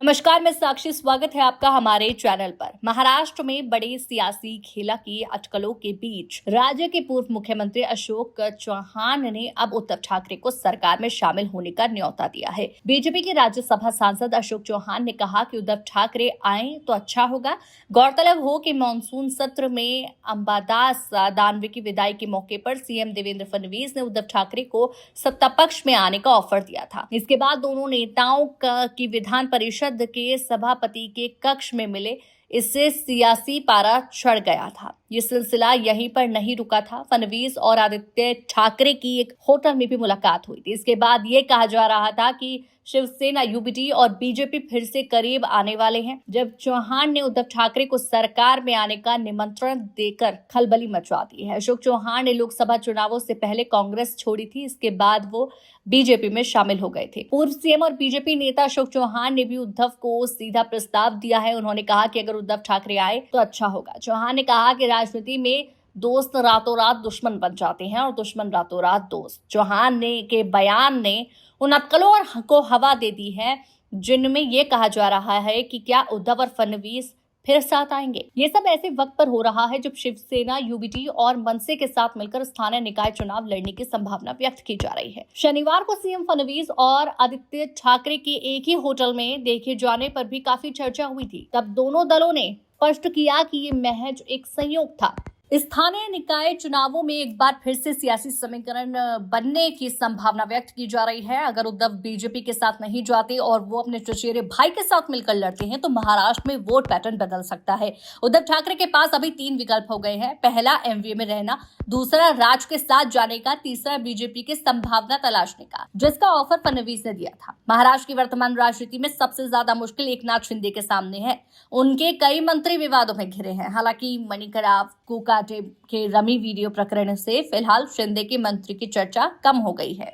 नमस्कार, मैं साक्षी। स्वागत है आपका हमारे चैनल पर। महाराष्ट्र में बड़े सियासी खेला की अटकलों के बीच राज्य के पूर्व मुख्यमंत्री अशोक चौहान ने अब उद्धव ठाकरे को सरकार में शामिल होने का न्योता दिया है। बीजेपी के राज्यसभा सांसद अशोक चौहान ने कहा कि उद्धव ठाकरे आए तो अच्छा होगा। गौरतलब हो कि मानसून सत्र में अंबादास दानवे की विदाई के मौके पर सीएम देवेंद्र फडणवीस ने उद्धव ठाकरे को सत्ता पक्ष में आने का ऑफर दिया था। इसके बाद दोनों नेताओं की विधान परिषद के सभापति के कक्ष में मिले। इससे सियासी पारा चढ़ गया था। ये सिलसिला यहीं पर नहीं रुका था। फडणवीस और आदित्य ठाकरे की एक होटल में भी मुलाकात हुई थी। इसके बाद ये कहा जा रहा था कि शिवसेना, यूबीडी और बीजेपी फिर से करीब आने वाले हैं। जब चौहान ने उद्धव ठाकरे को सरकार में आने का निमंत्रण देकर खलबली मचवा दी है। अशोक चौहान ने लोकसभा चुनावों से पहले कांग्रेस छोड़ी थी। इसके बाद वो बीजेपी में शामिल हो गए थे। पूर्व सीएम और बीजेपी नेता अशोक चौहान ने भी उद्धव को सीधा प्रस्ताव दिया है। उन्होंने कहा कि अगर उद्धव ठाकरे आए तो अच्छा होगा। चौहान ने कहा कि राजनीति में दोस्त रातों रात दुश्मन बन जाते हैं और दुश्मन रातों रात दोस्त। चौहान ने के बयान ने उन अटकलों को हवा दे दी है जिनमें यह कहा जा रहा है कि क्या उद्धव और फडणवीस फिर साथ आएंगे। ये सब ऐसे वक्त पर हो रहा है जब शिवसेना, यूबीडी और मनसे के साथ मिलकर स्थानीय निकाय चुनाव लड़ने की संभावना व्यक्त की जा रही है। शनिवार को सीएम फडणवीस और आदित्य ठाकरे के एक ही होटल में देखे जाने पर भी काफी चर्चा हुई थी। तब दोनों दलों ने स्पष्ट किया कि ये महज एक संयोग था। स्थानीय निकाय चुनावों में एक बार फिर से सियासी समीकरण बनने की संभावना व्यक्त की जा रही है। अगर उद्धव बीजेपी के साथ नहीं जाते और वो अपने चचेरे भाई के साथ मिलकर लड़ते हैं तो महाराष्ट्र में वोट पैटर्न बदल सकता है। उद्धव ठाकरे के पास अभी 3 विकल्प हो गए हैं। पहला, एमवीए में रहना, दूसरा, राज के साथ जाने का, तीसरा, बीजेपी की संभावना तलाशने का, जिसका ऑफर फडणवीस ने दिया था। महाराष्ट्र की वर्तमान राजनीति में सबसे ज्यादा मुश्किल एकनाथ शिंदे के सामने है। उनके कई मंत्री विवादों में घिरे हैं। हालांकि मणिकराव कोकाटे के रमी वीडियो प्रकरण से फिलहाल शिंदे के मंत्री की चर्चा कम हो गई है।